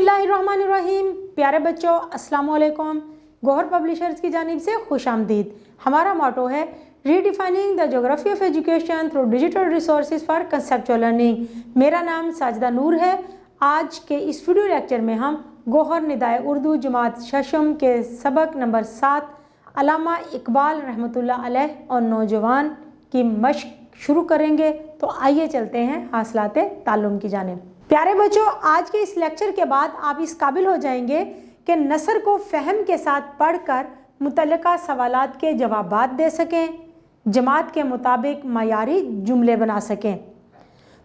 बिस्मिल्लाहिर्रहमानिर्रहीम। प्यारे बच्चों, अस्सलाम वालेकुम। गौहर पब्लिशर्स की जानिब से खुश आमदीद। हमारा मोटो है redefining the geography of education through digital resources for conceptual learning. मेरा नाम साजिदा नूर है। आज के इस वीडियो लेक्चर में हम गौहर निदाए उर्दू जमात शशम के सबक नंबर 7 अल्लामा इकबाल रहमतुल्लाह अलैह और नौजवान की मश्क शुरू करेंगे। तो आइए चलते हैं हासिलाते ताल्लुम की जानिब। प्यारे बच्चों, आज के इस लेक्चर के बाद आप इस काबिल हो जाएंगे कि नसर को फ़हम के साथ पढ़कर मुतल्लिका सवालात के जवाबात दे सकें, जमात के मुताबिक मयारी जुमले बना सकें।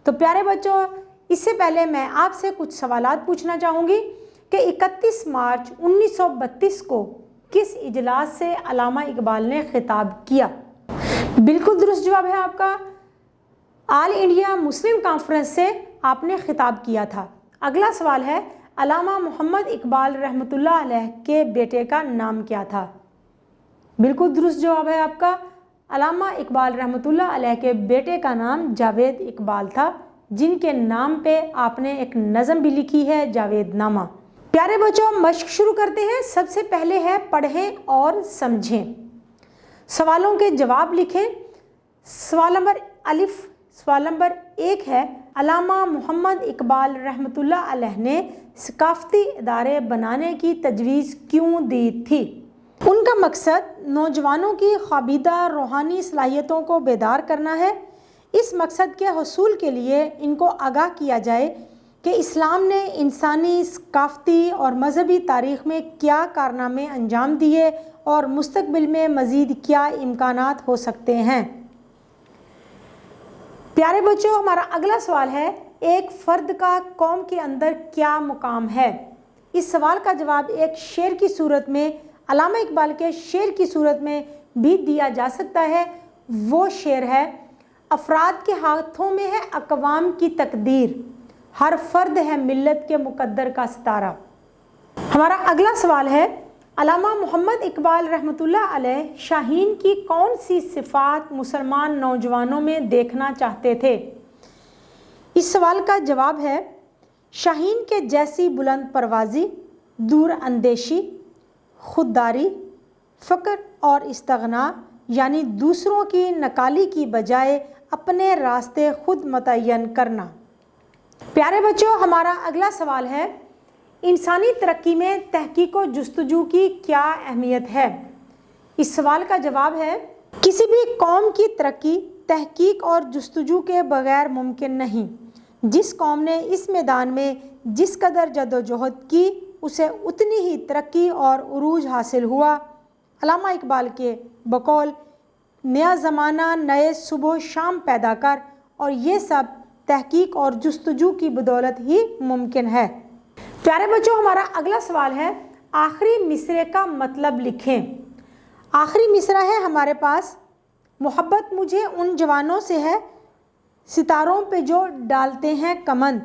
तो प्यारे बच्चों, इससे पहले मैं आपसे कुछ सवालात पूछना चाहूँगी कि 31 मार्च 1932 को किस इजलास से अल्लामा इकबाल ने खिताब किया? बिल्कुल दुरुस्त जवाब है आपका, ऑल इंडिया मुस्लिम कॉन्फ्रेंस से आपने खिताब किया था। अगला सवाल है, अल्लामा मोहम्मद इकबाल रहमतुल्लाह अलैह के बेटे का नाम क्या था? बिल्कुल दुरुस्त जवाब है आपका, अल्लामा इकबाल रहमतुल्लाह अलैह के बेटे का नाम जावेद इकबाल था, जिनके नाम पे आपने एक नज़म भी लिखी है, जावेद नामा। प्यारे बच्चों, मश्क शुरू करते हैं। सबसे पहले है पढ़ें और समझें। सवालों के जवाब लिखें। सवाल नंबर अलिफ, सवाल नंबर 1 है, अल्लामा मोहम्मद इकबाल रहमतुल्लाह अलैह ने सकाफ़ती इदारे बनाने की तजवीज़ क्यों दी थी? उनका मकसद नौजवानों की ख्वाबीदा रूहानी सलाहियतों को बेदार करना है। इस मकसद के हसूल के लिए इनको आगाह किया जाए कि इस्लाम ने इंसानी, सकाफ़ती और मजहबी तारीख़ में क्या कारनामे अंजाम दिए और मुस्तक़बिल में मज़ीद क्या इम्कानात हो सकते हैं। प्यारे बच्चों, हमारा अगला सवाल है, एक फ़र्द का कौम के अंदर क्या मुकाम है? इस सवाल का जवाब एक शेर की सूरत में, अल्लामा इकबाल के शेर की सूरत में भी दिया जा सकता है। वो शेर है, अफराद के हाथों में है अक़वाम की तकदीर, हर फ़र्द है मिल्लत के मुक़द्दर का सितारा। हमारा अगला सवाल है, अल्लामा मोहम्मद इकबाल रहमतुल्लाह अलैह शाहीन की कौन सी सिफ़ात मुसलमान नौजवानों में देखना चाहते थे? इस सवाल का जवाब है, शाहीन के जैसी बुलंद परवाज़ी, दूर अंदेशी, खुददारी, फ़क्र और इस्तग़ना, यानी दूसरों की नकाली की बजाय अपने रास्ते खुद मुतय्यन करना। प्यारे बच्चों, हमारा अगला सवाल है, इंसानी तरक्की में तहकीक और जुस्तजू की क्या अहमियत है? इस सवाल का जवाब है, किसी भी कौम की तरक्की तहकीक और जुस्तजू के बगैर मुमकिन नहीं। जिस कौम ने इस मैदान में जिस कदर जद्दोजहद की, उसे उतनी ही तरक्की और उरूज हासिल हुआ। अल्लामा इकबाल के बकौल, नया ज़माना नए सुबह शाम पैदा कर, और ये सब तहकीक और जुस्तजू की बदौलत ही मुमकिन है। प्यारे बच्चों, हमारा अगला सवाल है, आखिरी मिसरे का मतलब लिखें। आखिरी मिसरा है हमारे पास, मोहब्बत मुझे उन जवानों से है सितारों पे जो डालते हैं कमंद।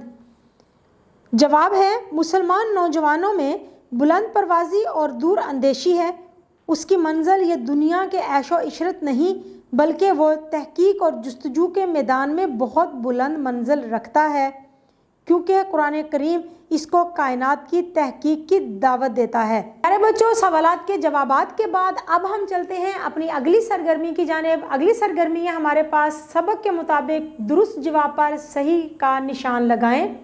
जवाब है, मुसलमान नौजवानों में बुलंद परवाज़ी और दूर अंदेशी है। उसकी मंजिल ये दुनिया के ऐशो इशरत नहीं, बल्कि वो तहकीक और जुस्तजू के मैदान में बहुत बुलंद मंजिल रखता है, क्योंकि कुरान करीम इसको कायनात की तहकीक की दावत देता है। प्यारे बच्चों, सवालात के जवाबात के बाद अब हम चलते हैं अपनी अगली सरगर्मी की जानिब। अगली सरगर्मी है हमारे पास, सबक के मुताबिक दुरुस्त जवाब पर सही का निशान लगाएं।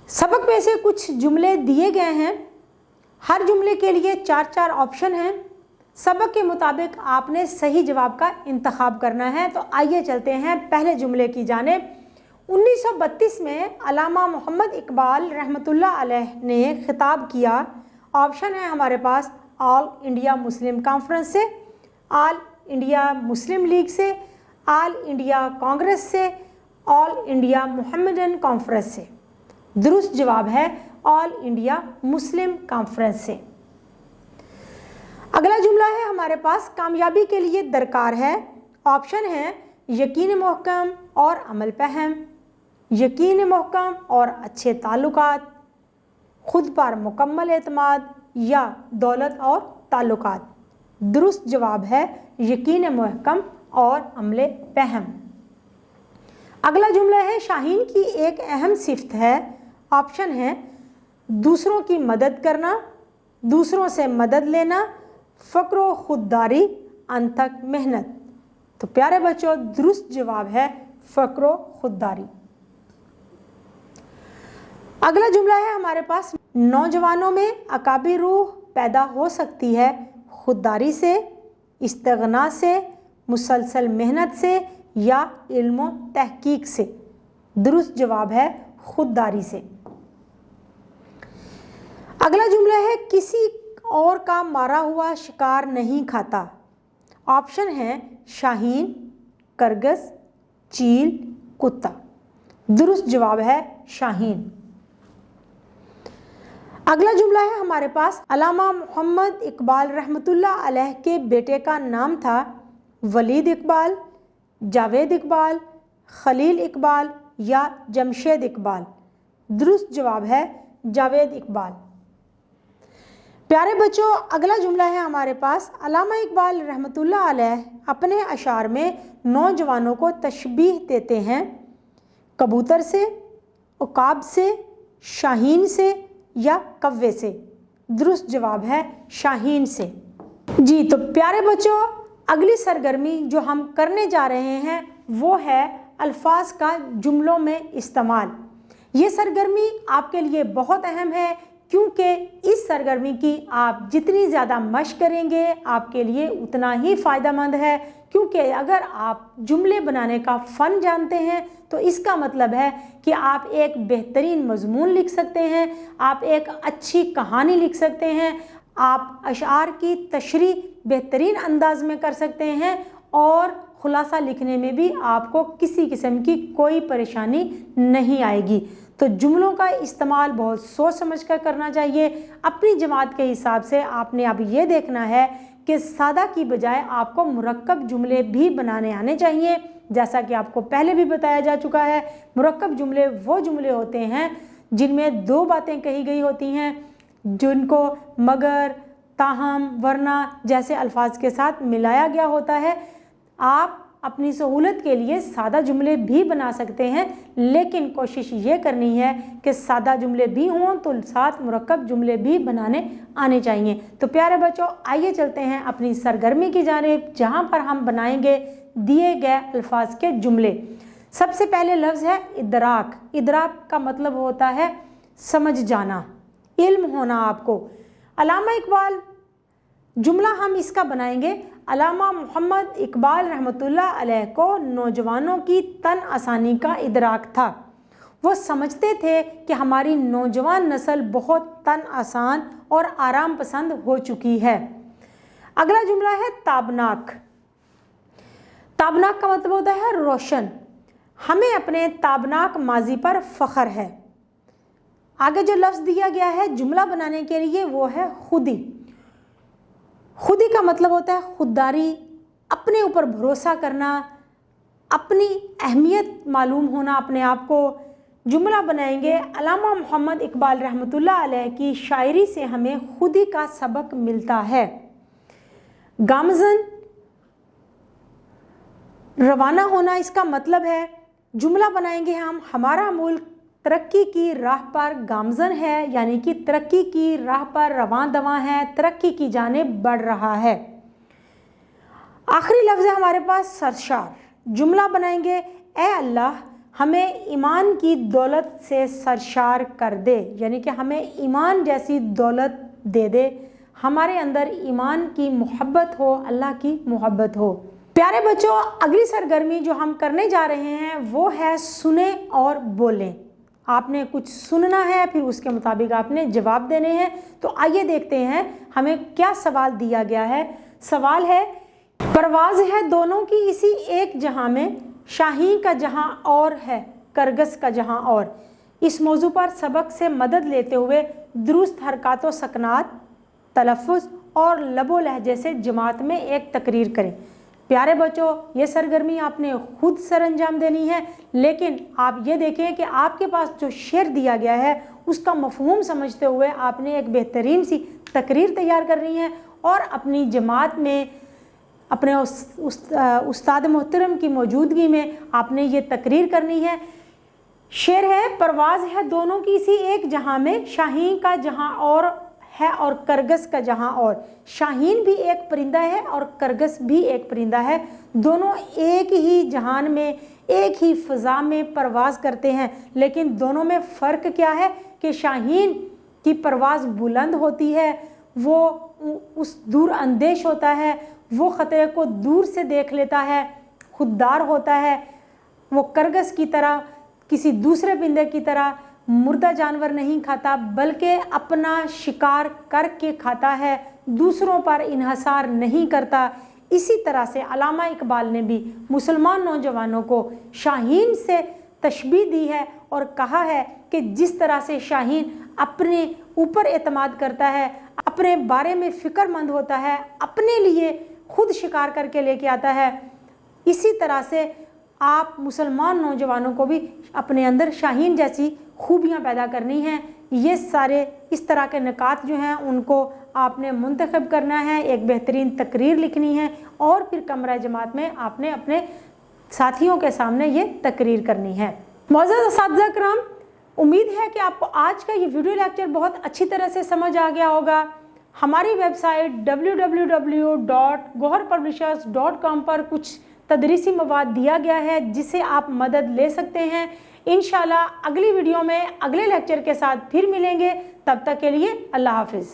सबक में से कुछ जुमले दिए गए हैं, हर जुमले के लिए 4-4 ऑप्शन हैं। सबक के मुताबिक आपने सही जवाब का इंतखाब करना है। तो आइए चलते हैं पहले जुमले की जानिब। 1932 में अल्लामा मोहम्मद इकबाल रहमतुल्लाह अलैह ने खिताब किया। ऑप्शन है हमारे पास, ऑल इंडिया मुस्लिम कॉन्फ्रेंस से, ऑल इंडिया मुस्लिम लीग से, ऑल इंडिया कांग्रेस से, ऑल इंडिया मुहम्मदन कॉन्फ्रेंस से। दुरुस्त जवाब है ऑल इंडिया मुस्लिम कॉन्फ्रेंस से। अगला जुमला है हमारे पास, कामयाबी के लिए दरकार है। ऑप्शन है, यकीन महकम और अमल फहम, यकीन महकम और अच्छे ताल्लुकात, खुद पर मुकम्मल एतमाद, या दौलत और ताल्लुकात। दुरुस्त जवाब है यकीन महकम और अमल फहम। अगला जुमला है, शाहीन की एक अहम सिफ्त है। ऑप्शन है, दूसरों की मदद करना, दूसरों से मदद लेना, फ़क्र व खुददारी, अनथक मेहनत। तो प्यारे बच्चों, दुरुस्त जवाब है फ़क्र व खुददारी। अगला जुमला है हमारे पास, नौजवानों में अकाबिर रूह पैदा हो सकती है खुददारी से, इस्तिग़ना से, मुसलसल मेहनत से या इल्म तहकीक से। दुरुस्त जवाब है खुददारी से। अगला जुमला है, किसी और का मारा हुआ शिकार नहीं खाता। ऑप्शन है शाहीन, करगस, चील, कुत्ता। दुरुस्त जवाब है शाहीन। अगला जुमला है हमारे पास, अल्लामा मोहम्मद इकबाल रहमतुल्लाह अलैह के बेटे का नाम था वलीद इकबाल, जावेद इकबाल, खलील इकबाल या जमशेद इकबाल। दुरुस्त जवाब है जावेद इकबाल। प्यारे बच्चों, अगला जुमला है हमारे पास, अल्लामा इकबाल रहमतुल्लाह अलैह अपने अशार में नौजवानों को तशबीह देते हैं कबूतर से, उकाब से, शाहीन से या कव्वे से। दुरुस्त जवाब है शाहीन से। जी तो प्यारे बच्चों, अगली सरगर्मी जो हम करने जा रहे हैं वो है अल्फाज का जुमलों में इस्तेमाल। ये सरगर्मी आपके लिए बहुत अहम है, क्योंकि इस सरगर्मी की आप जितनी ज़्यादा मशक करेंगे आपके लिए उतना ही फ़ायदेमंद है। क्योंकि अगर आप जुमले बनाने का फ़न जानते हैं तो इसका मतलब है कि आप एक बेहतरीन मज़मून लिख सकते हैं, आप एक अच्छी कहानी लिख सकते हैं, आप अशार की तशरीह बेहतरीन अंदाज में कर सकते हैं और खुलासा लिखने में भी आपको किसी किस्म की कोई परेशानी नहीं आएगी। तो जुमलों का इस्तेमाल बहुत सोच समझ कर करना चाहिए। अपनी जमात के हिसाब से आपने अब ये देखना है कि सादा की बजाय आपको मुरक्कब जुमले भी बनाने आने चाहिए। जैसा कि आपको पहले भी बताया जा चुका है, मुरक्कब जुमले वो जुमले होते हैं जिनमें दो बातें कही गई होती हैं, जिनको मगर, ताहम, वरना जैसे अल्फाज के साथ मिलाया गया होता है। आप अपनी सहूलत के लिए सादा जुमले भी बना सकते हैं, लेकिन कोशिश ये करनी है कि सादा जुमले भी हों तो साथ मुरक्कब जुमले भी बनाने आने चाहिए। तो प्यारे बच्चों, आइए चलते हैं अपनी सरगर्मी की जानिब, जहाँ पर हम बनाएंगे दिए गए अल्फाज के जुमले। सबसे पहले लफ्ज़ है इदराक। इदराक का मतलब होता है समझ जाना, इल्म होना आपको। अल्लामा इकबाल, जुमला हम इसका बनाएंगे, अल्लामा मोहम्मद इकबाल रहमतुल्लाह अलैह को नौजवानों की तन आसानी का इदराक था। वो समझते थे कि हमारी नौजवान नस्ल बहुत तन आसान और आराम पसंद हो चुकी है। अगला जुमला है ताबनाक। ताबनाक का मतलब होता है रोशन। हमें अपने ताबनाक माजी पर फ़ख्र है। आगे जो लफ्ज़ दिया गया है जुमला बनाने के लिए वो है खुदी। खुदी का मतलब होता है खुददारी, अपने ऊपर भरोसा करना, अपनी अहमियत मालूम होना अपने आप को। जुमला बनाएंगे, अल्लामा मोहम्मद इकबाल रहमतुल्लाह अलैह की शायरी से हमें खुदी का सबक मिलता है। गामज़न, रवाना होना इसका मतलब है। जुमला बनाएंगे हम, हमारा मुल्क तरक्की की राह पर गामज़न है, यानी कि तरक्की की राह पर रवां दवां है, तरक्की की जानिब बढ़ रहा है। आखिरी लफ्ज़ है हमारे पास सरशार। जुमला बनाएंगे, ए अल्लाह हमें ईमान की दौलत से सरशार कर दे, यानी कि हमें ईमान जैसी दौलत दे दे, हमारे अंदर ईमान की मोहब्बत हो, अल्लाह की मोहब्बत हो। प्यारे बच्चों, अगली सरगर्मी जो हम करने जा रहे हैं वो है सुने और बोलें। आपने कुछ सुनना है, फिर उसके मुताबिक आपने जवाब देने हैं। तो आइए देखते हैं हमें क्या सवाल दिया गया है। सवाल है, परवाज़ है दोनों की इसी एक जहां में, शाहीन का जहां और है, करगस का जहां और। इस मौजू पर सबक से मदद लेते हुए दुरुस्त हरकत व सकनात, तलफ़्फ़ुज़ और लबो लहजे से जमात में एक तकरीर करें। प्यारे बच्चों, ये सरगर्मी आपने खुद सर अंजाम देनी है, लेकिन आप ये देखें कि आपके पास जो शेर दिया गया है उसका मफ़हूम समझते हुए आपने एक बेहतरीन सी तकरीर तैयार करनी है और अपनी जमात में अपने उस्ताद मोहतरम की मौजूदगी में आपने ये तकरीर करनी है। शेर है, परवाज है दोनों की इसी एक जहां में, शाहीन का जहां और है और करगस का जहां और। शाहीन भी एक परिंदा है और करगस भी एक परिंदा है, दोनों एक ही जहान में एक ही फ़ज़ा में परवाज़ करते हैं, लेकिन दोनों में फ़र्क क्या है कि शाहीन की परवाज़ बुलंद होती है, वो उस दूर अंदेश होता है, वो ख़तरे को दूर से देख लेता है, खुददार होता है। वो करगस की तरह, किसी दूसरे परिंदे की तरह मुर्दा जानवर नहीं खाता, बल्कि अपना शिकार करके खाता है, दूसरों पर इन्हसार नहीं करता। इसी तरह से अल्लामा इकबाल ने भी मुसलमान नौजवानों को शाहीन से तशबीह दी है और कहा है कि जिस तरह से शाहीन अपने ऊपर एतमाद करता है, अपने बारे में फ़िक्रमंद होता है, अपने लिए खुद शिकार करके लेके आता है, इसी तरह से आप मुसलमान नौजवानों को भी अपने अंदर शाहीन जैसी खूबियाँ पैदा करनी हैं। ये सारे इस तरह के निकात जो हैं उनको आपने मुंतखब करना है, एक बेहतरीन तकरीर लिखनी है और फिर कमरा जमात में आपने अपने साथियों के सामने ये तकरीर करनी है। मौजूद असातिज़ा किराम, उम्मीद है कि आपको आज का ये वीडियो लेक्चर बहुत अच्छी तरह से समझ आ गया होगा। हमारी वेबसाइट www.goharpublishers.com पर कुछ तदरीसी मवाद दिया गया है जिसे आप मदद ले सकते हैं। इंशाल्लाह अगली वीडियो में अगले लेक्चर के साथ फिर मिलेंगे, तब तक के लिए अल्लाह हाफिज़।